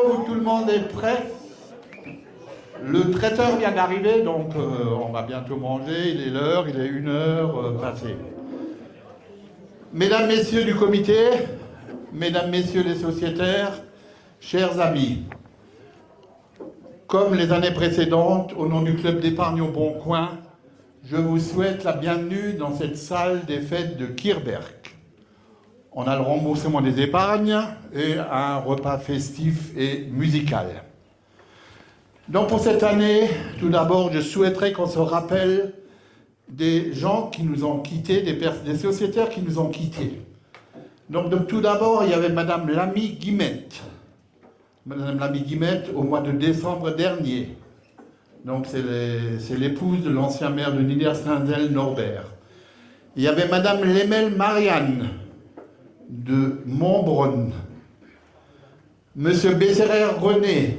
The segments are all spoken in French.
où tout le monde est prêt? Le traiteur vient d'arriver, donc on va bientôt manger. Il est l'heure, il est 1 heure passée. Mesdames, Messieurs du comité, Mesdames, Messieurs les sociétaires, chers amis, comme les années précédentes, au nom du Club d'épargne au Bon Coin, je vous souhaite la bienvenue dans cette salle des fêtes de Kirberg. On a le remboursement des épargnes et un repas festif et musical. Donc pour cette année, tout d'abord, je souhaiterais qu'on se rappelle des gens qui nous ont quittés, des sociétaires qui nous ont quittés. Donc tout d'abord, il y avait Madame Lamy Guimette. Madame Lamy Guimette au mois de décembre dernier. Donc c'est l'épouse de l'ancien maire de Niedersindel, Norbert. Il y avait Madame Lemel Marianne de Montbronn. Monsieur Besserer René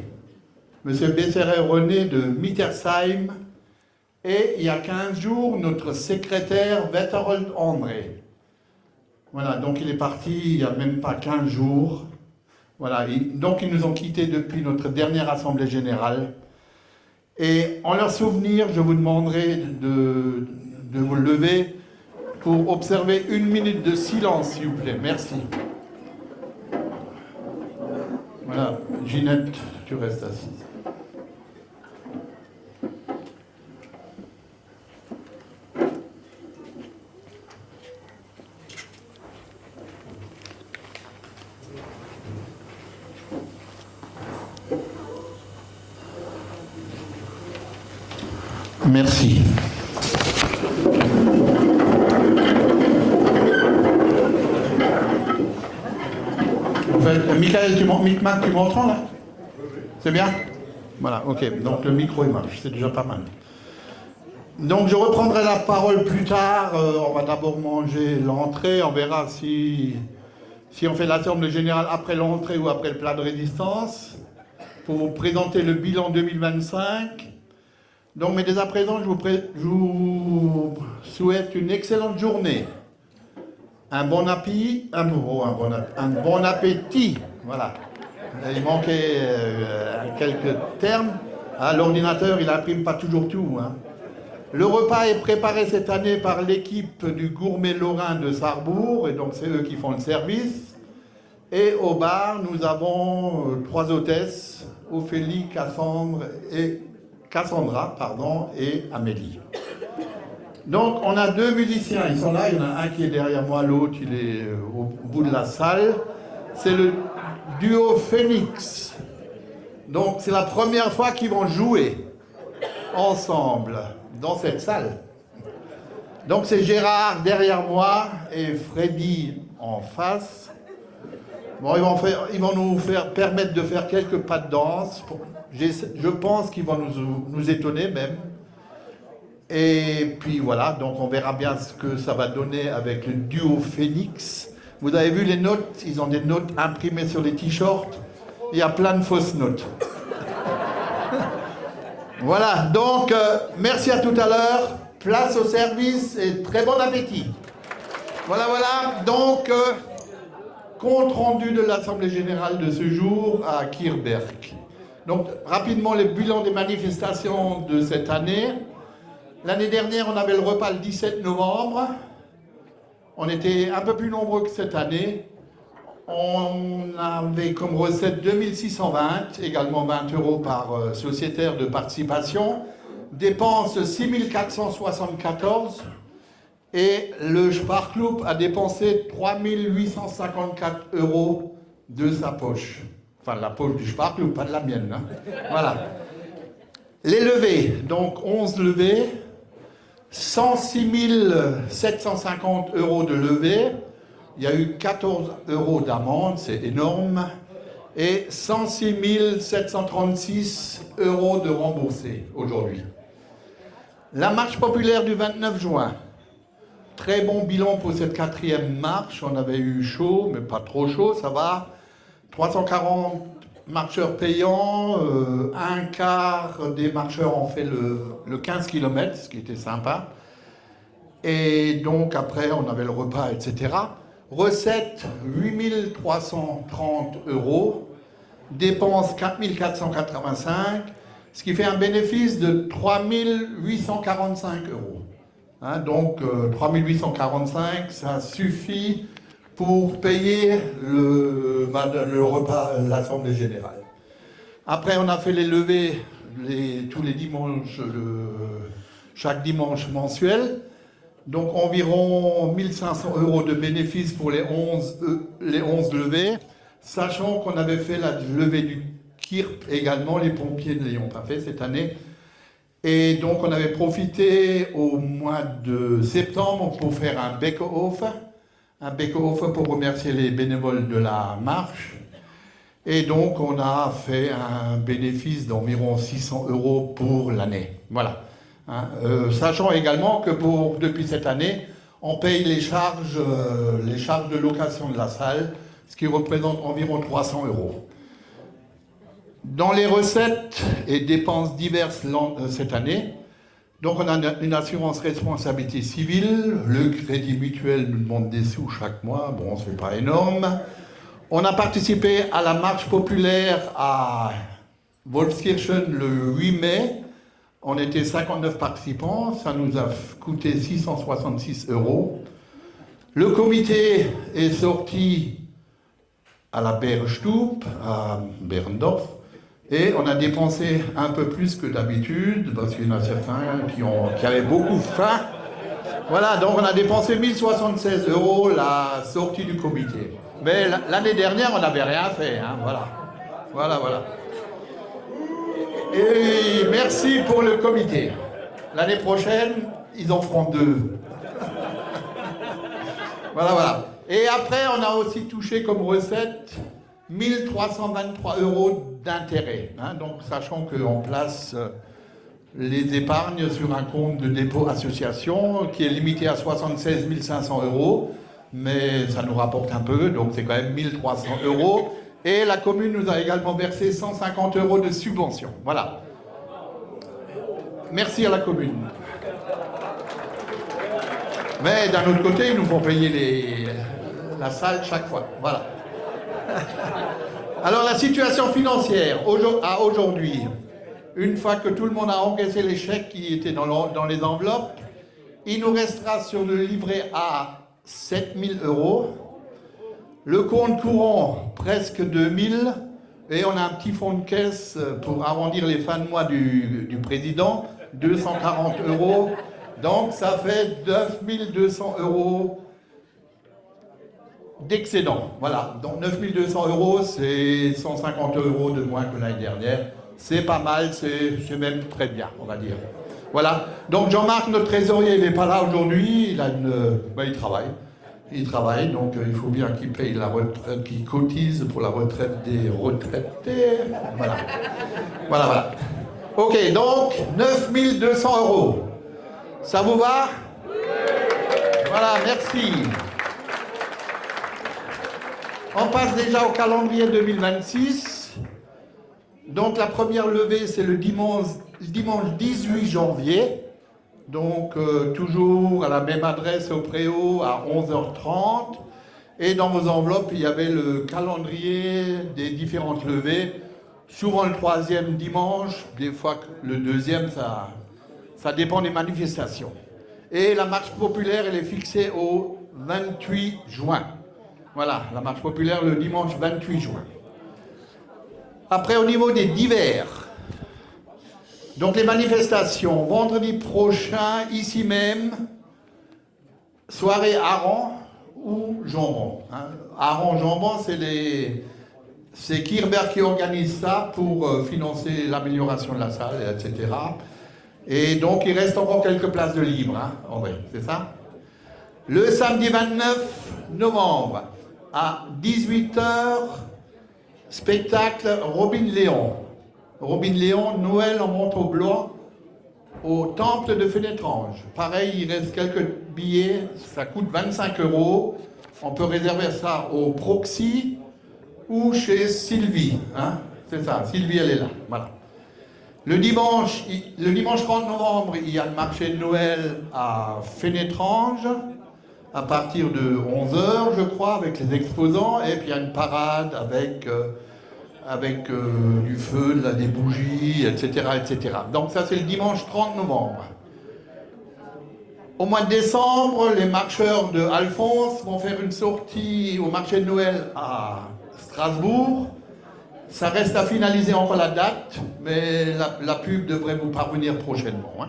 de Mittersheim. Et il y a 15 jours, notre secrétaire Wetterold André. Voilà, donc il est parti il n'y a même pas 15 jours. Voilà, donc ils nous ont quittés depuis notre dernière Assemblée Générale. Et en leur souvenir, je vous demanderai de vous lever pour observer 1 minute de silence, s'il vous plaît. Merci. Voilà, Ginette, tu restes assise. Merci. En fait, Michael, tu m'entends là? C'est bien? Voilà, ok. Donc le micro il marche, c'est déjà pas mal. Donc je reprendrai la parole plus tard. On va d'abord manger l'entrée. On verra si on fait l'Assemblée générale après l'entrée ou après le plat de résistance. Pour vous présenter le bilan 2025. Donc, mais dès à présent, je vous souhaite une excellente journée. Un bon appétit. Voilà. Il manquait quelques termes. L'ordinateur, il n'imprime pas toujours tout. Hein. Le repas est préparé cette année par l'équipe du Gourmet Lorrain de Sarrebourg, et donc c'est eux qui font le service. Et au bar, nous avons 3 hôtesses, Ophélie, Cassandra et Amélie. Donc on a 2 musiciens, ils sont là, il y en a un qui est derrière moi, l'autre il est au bout de la salle. C'est le duo Phoenix. Donc c'est la première fois qu'ils vont jouer ensemble dans cette salle. Donc c'est Gérard derrière moi et Freddy en face. Bon, ils vont nous permettre de faire quelques pas de danse. Je pense qu'ils vont nous étonner même. Et puis voilà, donc on verra bien ce que ça va donner avec le duo Phoenix. Vous avez vu les notes, ils ont des notes imprimées sur les t-shirts. Il y a plein de fausses notes. Voilà, donc merci à tout à l'heure. Place au service et très bon appétit. Voilà, donc compte rendu de l'Assemblée Générale de ce jour à Kirberg. Donc, rapidement, les bilans des manifestations de cette année. L'année dernière, on avait le repas le 17 novembre. On était un peu plus nombreux que cette année. On avait comme recette 2620, également 20 € par sociétaire de participation. Dépenses 6474. Et le Sparklub a dépensé 3854 € de sa poche. Enfin, la poche du Sparklub, pas de la mienne. Hein. Voilà. Les levées, donc 11 levées, 106 750 € de levées. Il y a eu 14 € d'amende, c'est énorme. Et 106 736 € de remboursés aujourd'hui. La marche populaire du 29 juin. Très bon bilan pour cette 4e marche. On avait eu chaud, mais pas trop chaud, ça va. 340 marcheurs payants, un quart des marcheurs ont fait le 15 km, ce qui était sympa. Et donc après, on avait le repas, etc. Recette, 8 330 €. dépense 4 485, ce qui fait un bénéfice de 3 845 euros. Hein, donc 3 845, ça suffit pour payer le repas de l'Assemblée générale. Après, on a fait les levées tous les dimanches, chaque dimanche mensuel. Donc environ 1500 euros de bénéfices pour les 11 levées, sachant qu'on avait fait la levée du KIRP également, les pompiers ne l'ayant pas fait cette année. Et donc on avait profité au mois de septembre pour faire un Beke-Off pour remercier les bénévoles de la marche. Et donc on a fait un bénéfice d'environ 600 euros pour l'année. Voilà. Hein, sachant également que depuis cette année, on paye les charges de location de la salle, ce qui représente environ 300 euros. Dans les recettes et dépenses diverses cette année, donc on a une assurance responsabilité civile, le crédit mutuel nous demande des sous chaque mois, bon c'est pas énorme. On a participé à la marche populaire à Wolfskirchen le 8 mai. On était 59 participants, ça nous a coûté 666 euros. Le comité est sorti à la Bergstube, à Berndorf, et on a dépensé un peu plus que d'habitude, parce qu'il y en a certains qui avaient beaucoup faim. Voilà, donc on a dépensé 1076 euros la sortie du comité. Mais l'année dernière, on n'avait rien fait, hein, voilà. Voilà. Et merci pour le comité. L'année prochaine, ils en feront 2. Voilà. Et après, on a aussi touché comme recette 1323 euros d'intérêt. Hein, donc, sachant qu'on place les épargnes sur un compte de dépôt association qui est limité à 76 500 euros, mais ça nous rapporte un peu, donc c'est quand même 1300 euros. Et la commune nous a également versé 150 euros de subvention. Voilà. Merci à la commune. Mais d'un autre côté, ils nous font payer la salle chaque fois. Voilà. Alors la situation financière à aujourd'hui, une fois que tout le monde a encaissé les chèques qui étaient dans les enveloppes, il nous restera sur le livret A 7 000 euros. Le compte courant, presque 2000, et on a un petit fonds de caisse pour arrondir les fins de mois du président, 240 euros. Donc ça fait 9200 euros d'excédent. Voilà, donc 9200 euros, c'est 150 euros de moins que l'année dernière. C'est pas mal, c'est même très bien, on va dire. Voilà, donc Jean-Marc, notre trésorier, il n'est pas là aujourd'hui, il travaille. Il travaille, donc il faut bien qu'il paye la retraite, qu'il cotise pour la retraite des retraités. Voilà. Ok, donc 9200 euros. Ça vous va? Voilà, merci. On passe déjà au calendrier 2026. Donc la première levée, c'est le dimanche 18 janvier. Donc, toujours à la même adresse au Préau à 11h30. Et dans vos enveloppes, il y avait le calendrier des différentes levées. Souvent le 3e dimanche, des fois le 2e, ça dépend des manifestations. Et la marche populaire, elle est fixée au 28 juin. Voilà, la marche populaire le dimanche 28 juin. Après, au niveau des divers. Donc les manifestations, vendredi prochain, ici même, soirée hareng ou jambon. Hein. Hareng, jambon, c'est Kirber qui organise ça pour financer l'amélioration de la salle, etc. Et donc il reste encore quelques places de libre, hein, en vrai, c'est ça? Le samedi 29 novembre, à 18h, spectacle Robin Léon. Robin Léon, Noël en manteau blanc, au temple de Fénétrange. Pareil, il reste quelques billets, ça coûte 25 euros. On peut réserver ça au Proxy ou chez Sylvie. Hein, c'est ça, Sylvie, elle est là. Voilà. Le dimanche 30 novembre, il y a le marché de Noël à Fénétrange, à partir de 11h, je crois, avec les exposants. Et puis il y a une parade avec avec du feu, des bougies, etc., etc. Donc ça, c'est le dimanche 30 novembre. Au mois de décembre, les marcheurs de Alphonse vont faire une sortie au marché de Noël à Strasbourg. Ça reste à finaliser encore la date, mais la pub devrait vous parvenir prochainement. Hein.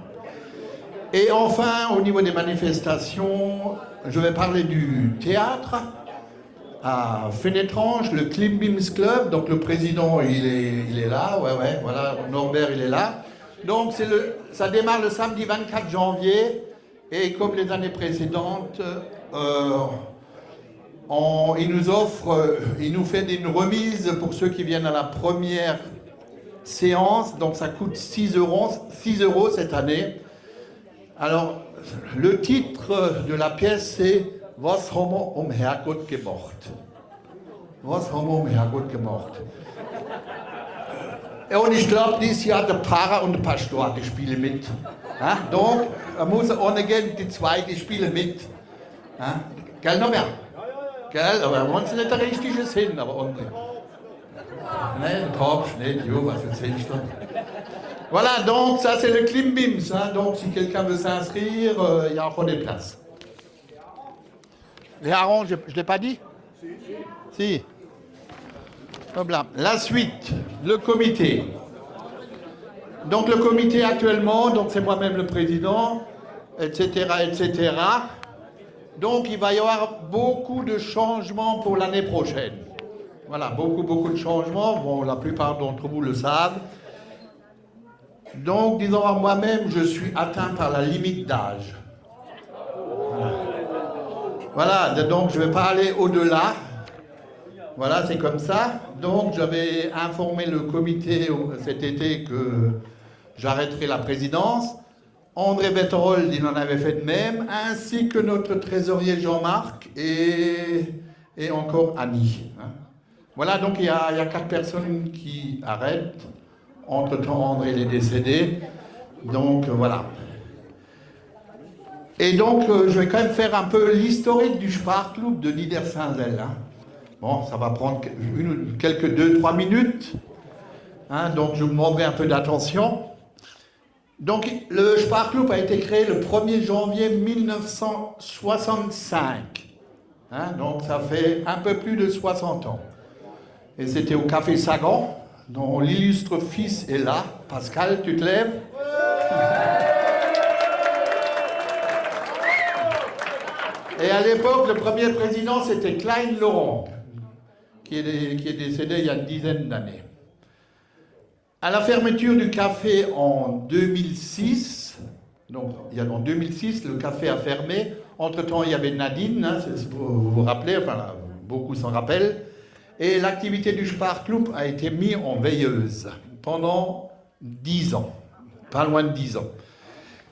Et enfin, au niveau des manifestations, je vais parler du théâtre à Fénétrange, le Klimbims Club. Donc le président, il est là, ouais, voilà, Norbert, il est là. Donc ça démarre le samedi 24 janvier. Et comme les années précédentes, il nous fait une remise pour ceux qui viennent à la première séance. Donc ça coûte 6 euros cette année. Alors, le titre de la pièce, c'est Was haben wir Herrgott gemacht? Was haben wir Herrgott gemacht? Und ich glaube, dieses Jahr der Pfarrer und der Pastor, die spielen mit. Ja, donc, muss ohne gehen, die zwei, die spielen mit. Ja, gell, noch mehr? Gell, aber wenn es nicht der richtige sind, aber ohne. Nein, Tropf, nicht, jo, was erzählst du? Voilà, donc ça c'est le Klimbims. Hein, donc si quelqu'un veut s'inscrire, il y a encore des places. Les harengs, je ne l'ai pas dit? Si. La suite, le comité. Donc le comité actuellement, donc c'est moi-même le président, etc., etc. Donc il va y avoir beaucoup de changements pour l'année prochaine. Voilà, beaucoup de changements. Bon, la plupart d'entre vous le savent. Donc, disons, moi-même, je suis atteint par la limite d'âge. Voilà, donc je ne vais pas aller au-delà. Voilà, c'est comme ça. Donc, j'avais informé le comité cet été que j'arrêterai la présidence. André Betterold, il en avait fait de même, ainsi que notre trésorier Jean-Marc et encore Annie. Voilà, donc il y a 4 personnes qui arrêtent. Entre-temps, André est décédé. Donc, voilà. Et donc, je vais quand même faire un peu l'historique du Sparklub de Niedersaint-Zell. Hein. Bon, ça va prendre quelques 2-3 minutes. Hein, donc, je vous demanderai un peu d'attention. Donc, le Sparklub a été créé le 1er janvier 1965. Hein, donc, ça fait un peu plus de 60 ans. Et c'était au Café Sagan, dont l'illustre fils est là. Pascal, tu te lèves? Et à l'époque, le premier président, c'était Klein Laurent, qui est décédé il y a une dizaine d'années. À la fermeture du café en 2006, donc en 2006, le café a fermé. Entre-temps, il y avait Nadine, hein, vous vous rappelez, enfin, beaucoup s'en rappellent. Et l'activité du Sparklub a été mise en veilleuse pendant 10 ans, pas loin de 10 ans.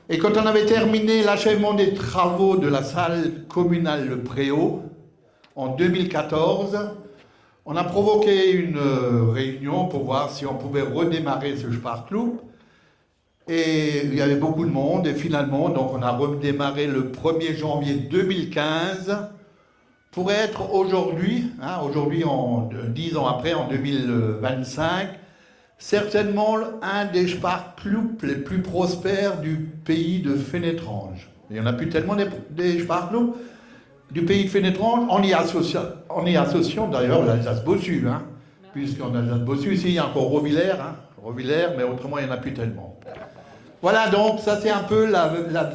Et quand on avait terminé l'achèvement des travaux de la salle communale Le Préau, en 2014, on a provoqué une réunion pour voir si on pouvait redémarrer ce Sparklub. Et il y avait beaucoup de monde, et finalement, donc on a redémarré le 1er janvier 2015, pour être aujourd'hui, hein, aujourd'hui, 10 ans après, en 2025, certainement un des Sparklubs les plus prospères du pays de Fénétrange. Il n'y en a plus tellement des Sparklubs du pays de Fénétrange. On y associe d'ailleurs l'Alsace-Bossu, hein, puisqu'en Alsace-Bossu, ici, il y a encore Rovillers, mais autrement, il n'y en a plus tellement. Voilà, donc ça c'est un peu la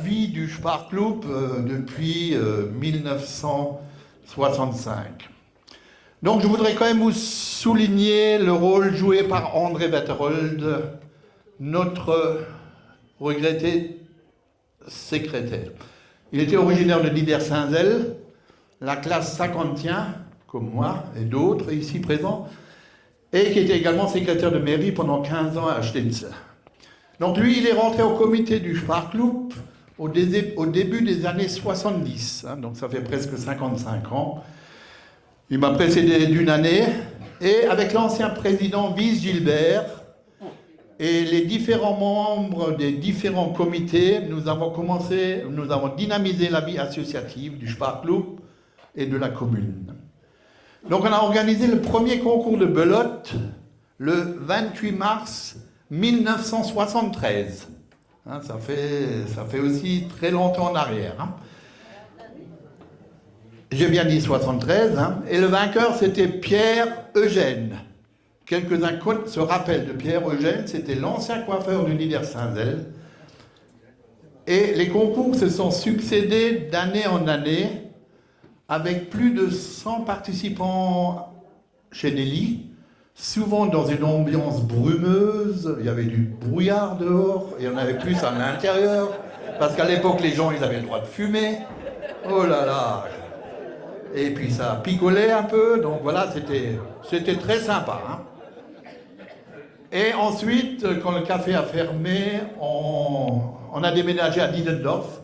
vie du Sparklub depuis 1965. Donc je voudrais quand même vous souligner le rôle joué par André Betterold, notre regretté secrétaire. Il était originaire de Niedersaint-Zell, la classe 51, comme moi et d'autres ici présents, et qui était également secrétaire de mairie pendant 15 ans à Stens. Donc lui, il est rentré au comité du Sparklub au début des années 70, hein, donc ça fait presque 55 ans. Il m'a précédé d'une année, et avec l'ancien président Wies Gilbert et les différents membres des différents comités, nous avons dynamisé la vie associative du Sparklub et de la commune. Donc on a organisé le premier concours de belote le 28 mars 1973. Hein, ça fait aussi très longtemps en arrière. Hein. J'ai bien dit 73. Hein, et le vainqueur, c'était Pierre Eugène. Quelques-uns se rappellent de Pierre Eugène, c'était l'ancien coiffeur du Niedersaint-Zell. Et les concours se sont succédés d'année en année, avec plus de 100 participants chez Nelly, souvent dans une ambiance brumeuse. Il y avait du brouillard dehors, et il y en avait plus à l'intérieur, parce qu'à l'époque, les gens, ils avaient le droit de fumer. Oh là là! Et puis ça picolait un peu, donc voilà, c'était très sympa. Hein. Et ensuite, quand le café a fermé, on a déménagé à Diedendorf.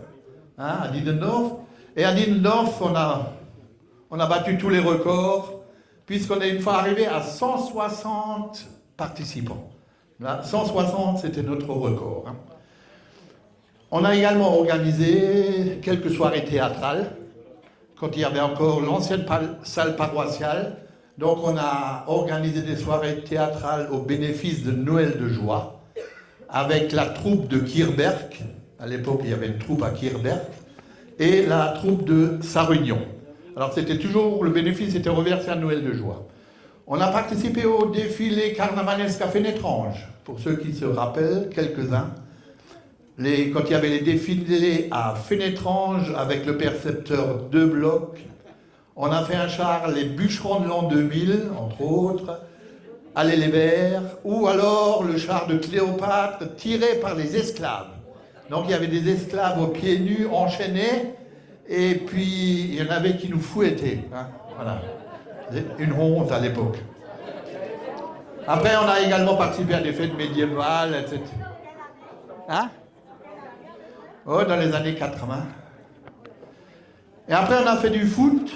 Hein, à Diedendorf. Et à Diedendorf, on a battu tous les records, puisqu'on est une fois arrivé à 160 participants. Là, 160, c'était notre record. Hein. On a également organisé quelques soirées théâtrales, quand il y avait encore l'ancienne salle paroissiale. Donc on a organisé des soirées théâtrales au bénéfice de Noël de joie avec la troupe de Kirberg. À l'époque, il y avait une troupe à Kirberg et la troupe de Sarunion. Alors c'était toujours, le bénéfice était reversé à Noël de joie. On a participé au défilé carnavalesque à Fénétrange, pour ceux qui se rappellent, quelques-uns. Quand il y avait les défilés à Fénétrange avec le percepteur de blocs, on a fait un char, les bûcherons de l'an 2000, entre autres, Allez les Verts, ou alors le char de Cléopâtre tiré par les esclaves. Donc il y avait des esclaves aux pieds nus, enchaînés, et puis il y en avait qui nous fouettaient. Hein, voilà. Une honte à l'époque. Après, on a également participé à des fêtes médiévales, etc. Hein? Oh, dans les années 80. Et après, on a fait du foot.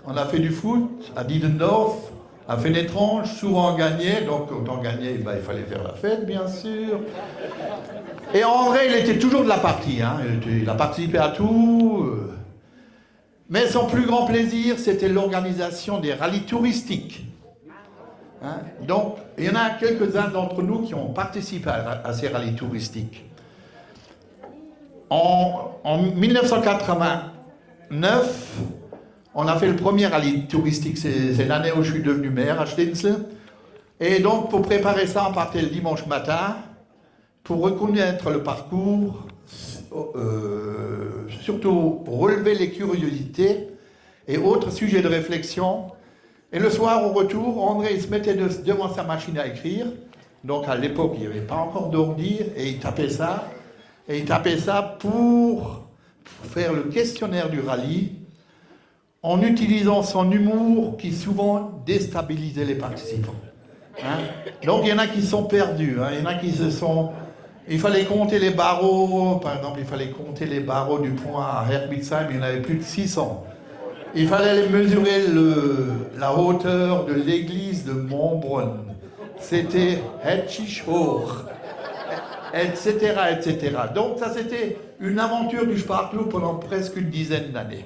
On a fait du foot à Diedendorf, à Fénétrange, souvent gagné. Donc, quand on gagnait, ben, il fallait faire la fête, bien sûr. Et André, il était toujours de la partie. Hein. Il a participé à tout. Mais son plus grand plaisir, c'était l'organisation des rallyes touristiques. Hein. Donc, il y en a quelques-uns d'entre nous qui ont participé à ces rallyes touristiques. En 1989, on a fait le premier rallye touristique, c'est l'année où je suis devenu maire à Stensel. Et donc, pour préparer ça, on partait le dimanche matin pour reconnaître le parcours, surtout relever les curiosités et autres sujets de réflexion. Et le soir, au retour, André se mettait devant sa machine à écrire. Donc, à l'époque, il n'y avait pas encore d'ordi, et il tapait ça. Et il tapait ça pour faire le questionnaire du rallye, en utilisant son humour qui souvent déstabilisait les participants. Hein? Donc il y en a qui sont perdus, hein? Il y en a qui se sont... Il fallait compter les barreaux, par exemple, il fallait compter les barreaux du pont à Herbitsheim, il y en avait plus de 600. Il fallait mesurer la hauteur de l'église de Montbronn. C'était Hetschich hoch, etc., etc. Donc ça, c'était une aventure du Sparklub pendant presque une dizaine d'années.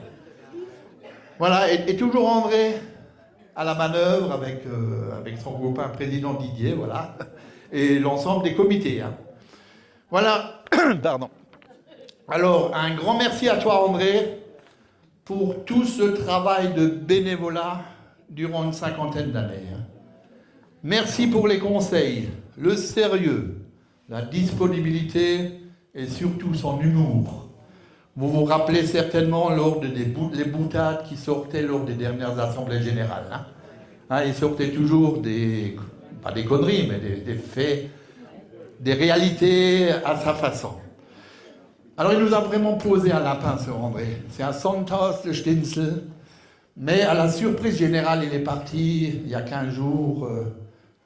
Voilà, et toujours André à la manœuvre avec son copain président Didier, voilà, et l'ensemble des comités. Hein. Voilà, pardon. Alors, un grand merci à toi André pour tout ce travail de bénévolat durant une cinquantaine d'années. Hein. Merci pour les conseils, le sérieux, la disponibilité et surtout son humour. Vous vous rappelez certainement lors les boutades qui sortaient lors des dernières assemblées générales. Hein. Hein, il sortait toujours pas des conneries, mais des faits, des réalités à sa façon. Alors il nous a vraiment posé un lapin, ce André. C'est un Santos de Stensel, mais à la surprise générale, il est parti il y a 15 jours,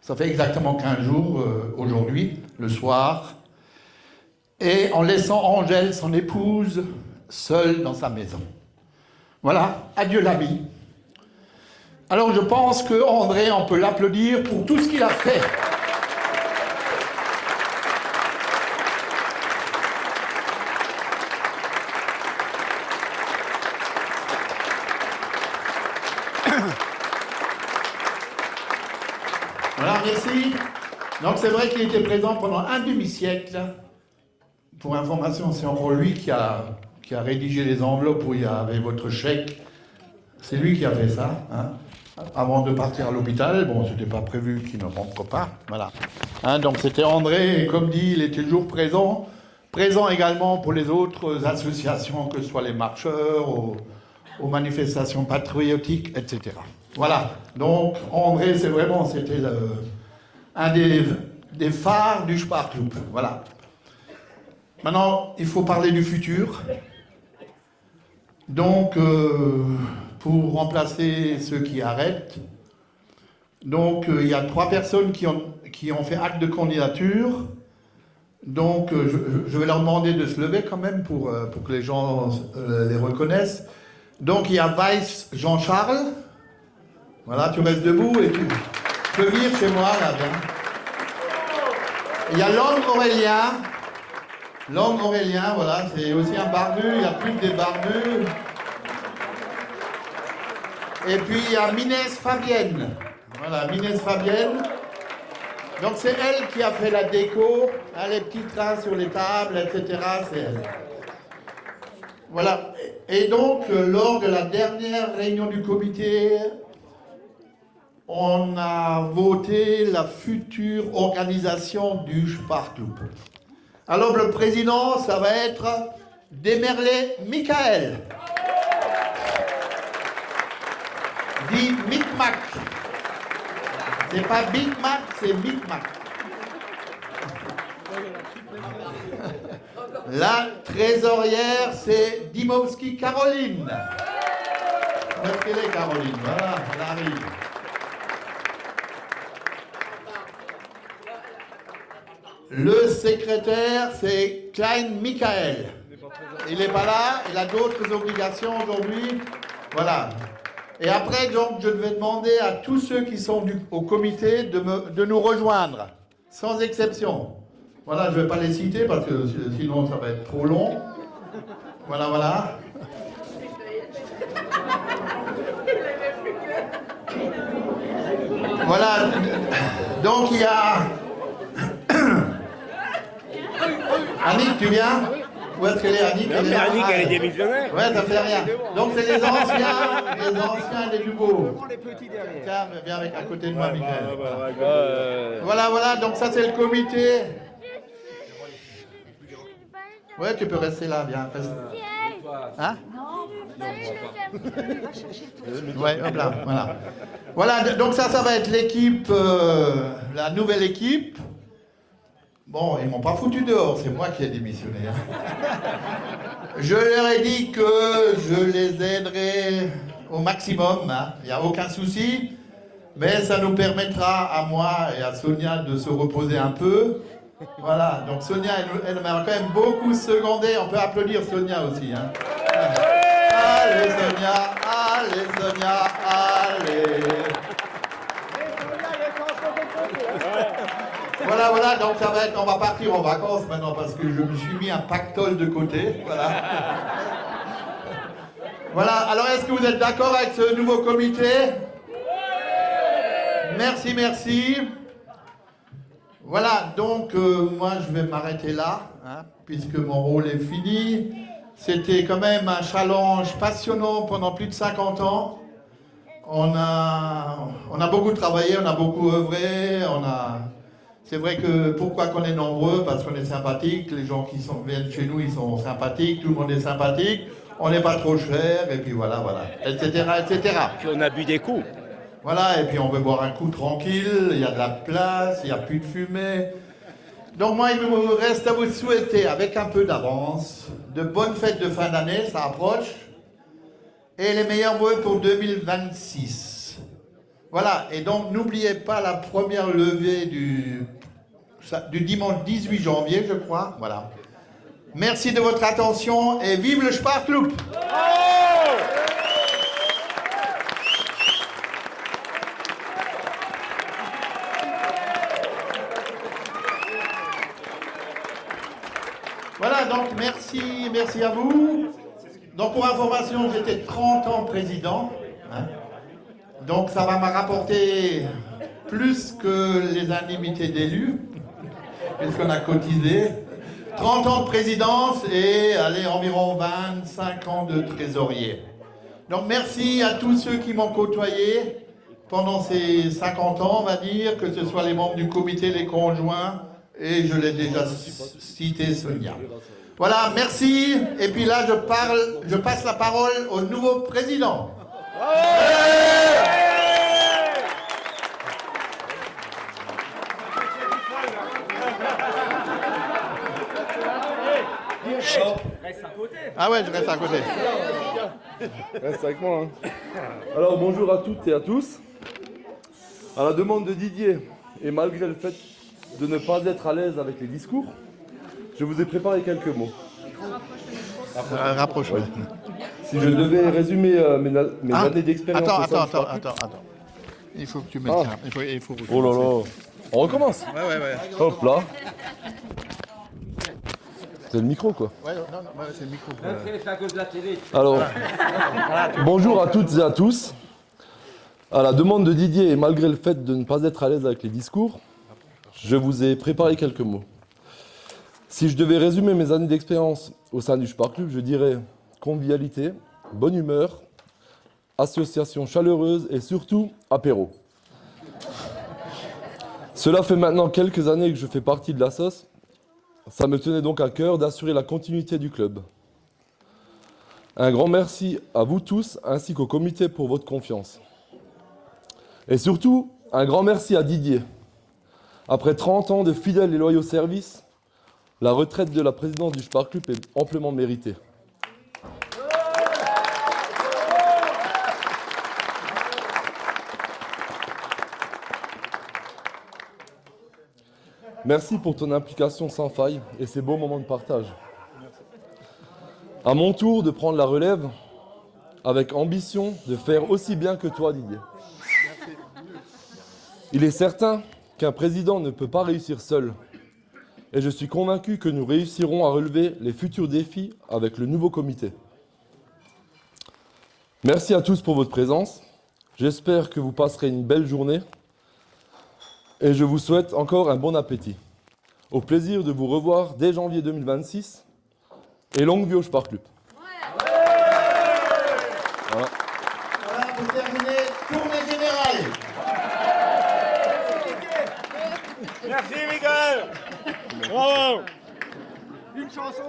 ça fait exactement 15 jours aujourd'hui, le soir, et en laissant Angèle, son épouse, seule dans sa maison. Voilà, adieu l'ami. Alors je pense que André, on peut l'applaudir pour tout ce qu'il a fait. Voilà, merci. Donc c'est vrai qu'il était présent pendant un demi-siècle. Pour information, c'est encore lui qui a rédigé les enveloppes où il y avait votre chèque. C'est lui qui a fait ça, hein, avant de partir à l'hôpital. Bon, c'était pas prévu qu'il ne rentre pas, voilà. Hein, donc c'était André, et comme dit, il était toujours présent. Présent également pour les autres associations, que ce soit les marcheurs, aux manifestations patriotiques, etc. Voilà, donc André, c'était un des phares du Sparkloop, voilà. Maintenant, il faut parler du futur. Donc, pour remplacer ceux qui arrêtent, donc il y a 3 personnes qui ont fait acte de candidature. Donc, je vais leur demander de se lever quand même pour que les gens les reconnaissent. Donc, il y a Weiss Jean-Charles. Voilà, tu restes debout et tu peux venir chez moi, là, viens. Il y a Long Aurélien. Long Aurélien, voilà, c'est aussi un barbu, il y a plus que des barbus. Et puis il y a Minès Fabienne. Voilà, Minès Fabienne. Donc c'est elle qui a fait la déco, hein, les petits trains sur les tables, etc. C'est elle. Voilà. Et donc, lors de la dernière réunion du comité, on a voté la future organisation du Sparkloop. Alors le président, ça va être Demerlé Michael. Dit Micmac. C'est pas Big Mac, c'est Micmac. La trésorière, c'est Dimowski Caroline. Mettez-les Caroline, voilà, elle arrive. Le secrétaire, c'est Klein Michael. Il n'est pas là, il a d'autres obligations aujourd'hui. Voilà. Et après, donc, je vais demander à tous ceux qui sont au comité de nous rejoindre, sans exception. Voilà, je ne vais pas les citer parce que sinon ça va être trop long. Voilà, voilà. Voilà. Donc, il y a... Annick, tu viens? Où est-ce qu'elle est, Annick? Non, mais Annick, elle est démissionnaire. Ouais, ça fait rien. Donc c'est les anciens et les nouveaux. Les petits derrière. Tiens, viens avec à côté de moi, Michael. Voilà. Voilà, donc ça c'est le comité. Ouais, tu peux rester là, viens. Reste. Hein? Ouais, hop là, voilà. Voilà, donc ça va être l'équipe, la nouvelle équipe. Bon, ils m'ont pas foutu dehors, c'est moi qui ai démissionné. Hein. Je leur ai dit que je les aiderai au maximum, hein. Il n'y a aucun souci. Mais ça nous permettra à moi et à Sonia de se reposer un peu. Voilà, donc Sonia, elle m'a quand même beaucoup secondé. On peut applaudir Sonia aussi. Hein. Allez Sonia, allez Sonia, allez. Voilà, donc ça va être, on va partir en vacances maintenant parce que je me suis mis un pactole de côté. Voilà. Voilà, alors est-ce que vous êtes d'accord avec ce nouveau comité? Merci, merci. Voilà, donc moi je vais m'arrêter là, hein, puisque mon rôle est fini. C'était quand même un challenge passionnant pendant plus de 50 ans. On a beaucoup travaillé, on a beaucoup œuvré, C'est vrai que pourquoi qu'on est nombreux? Parce qu'on est sympathique, les gens qui viennent chez nous, ils sont sympathiques, tout le monde est sympathique, on n'est pas trop cher, et puis voilà, etc., etc. Puis on a bu des coups. Voilà, et puis on veut boire un coup tranquille, il y a de la place, il n'y a plus de fumée. Donc moi, il me reste à vous souhaiter, avec un peu d'avance, de bonnes fêtes de fin d'année, ça approche, et les meilleurs vœux pour 2026. Voilà, et donc n'oubliez pas la première levée du dimanche 18 janvier, je crois. Voilà. Merci de votre attention et vive le Sparkloop! Voilà, donc merci à vous. Donc pour information, j'étais 30 ans président. Hein. Donc ça va me rapporter plus que les indemnités d'élus, puisqu'on a cotisé. 30 ans de présidence et allez, environ 25 ans de trésorier. Donc merci à tous ceux qui m'ont côtoyé pendant ces 50 ans, on va dire, que ce soit les membres du comité, les conjoints, et je l'ai déjà cité, Sonia. Voilà, merci. Et puis là, je passe la parole au nouveau président. Reste à côté. Ah ouais, je reste à côté. Reste avec moi. Hein. Alors bonjour à toutes et à tous. À la demande de Didier, et malgré le fait de ne pas être à l'aise avec les discours, je vous ai préparé quelques mots. Rapproche-toi. Si je devais résumer mes années d'expérience... Attends. Il faut que tu mettes ça. Il faut Oh là là. On recommence. Ouais. Hop là. C'est le micro quoi. Ouais, non, c'est le micro. C'est à cause de la télé. Alors, bonjour à toutes et à tous. À la demande de Didier, et malgré le fait de ne pas être à l'aise avec les discours, je vous ai préparé quelques mots. Si je devais résumer mes années d'expérience au sein du Spar Club, je dirais convivialité, bonne humeur, association chaleureuse et surtout apéro. Cela fait maintenant quelques années que je fais partie de la sauce. Ça me tenait donc à cœur d'assurer la continuité du club. Un grand merci à vous tous ainsi qu'au comité pour votre confiance. Et surtout, un grand merci à Didier. Après 30 ans de fidèles et loyaux services, la retraite de la présidence du Spar Club est amplement méritée. Merci pour ton implication sans faille et ces beaux moments de partage. À mon tour de prendre la relève avec ambition de faire aussi bien que toi, Didier. Il est certain qu'un président ne peut pas réussir seul. Et je suis convaincu que nous réussirons à relever les futurs défis avec le nouveau comité. Merci à tous pour votre présence. J'espère que vous passerez une belle journée. Et je vous souhaite encore un bon appétit. Au plaisir de vous revoir dès janvier 2026. Et longue vie au Spar Club. Voilà. Voilà, pour terminer, tournée générale. Merci, Miguel. Bravo. Une chanson.